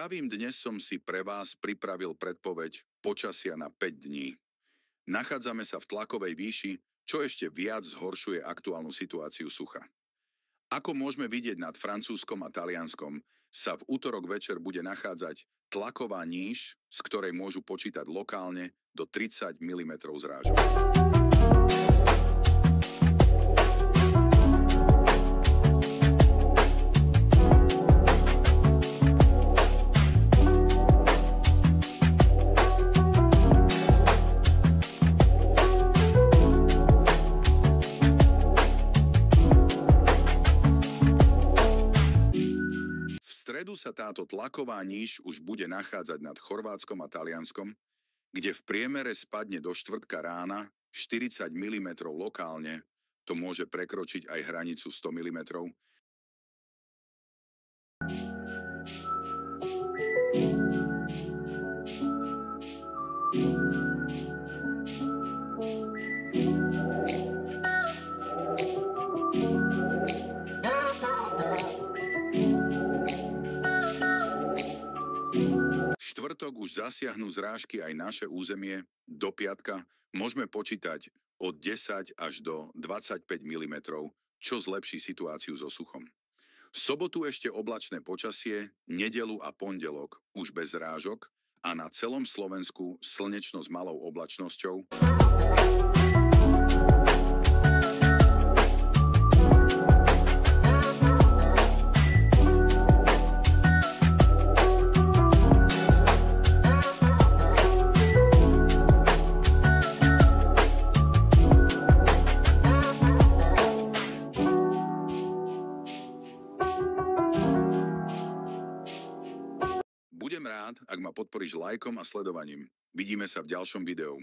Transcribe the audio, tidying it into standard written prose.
Vravím, dnes som si pre vás pripravil predpoveď počasia na 5 dní. Nachádzame sa v tlakovej výši, čo ešte viac zhoršuje aktuálnu situáciu sucha. Ako môžeme vidieť nad Francúzskom a Talianskom, sa v utorok večer bude nachádzať tlaková níž, z ktorej môžu počítať lokálne do 30 mm zrážok. V stredu sa táto tlaková níž už bude nachádzať nad Chorvátskom a Talianskom, kde v priemere spadne do štvrtka rána 40 mm lokálne, to môže prekročiť aj hranicu 100 mm. Štvrtok už zasiahnu zrážky aj naše územie, do piatka môžeme počítať od 10 až do 25 mm, čo zlepší situáciu so suchom. V sobotu ešte oblačné počasie, nedeľu a pondelok už bez zrážok a na celom Slovensku slnečno s malou oblačnosťou. Budem rád, ak ma podporíš lajkom a sledovaním. Vidíme sa v ďalšom videu.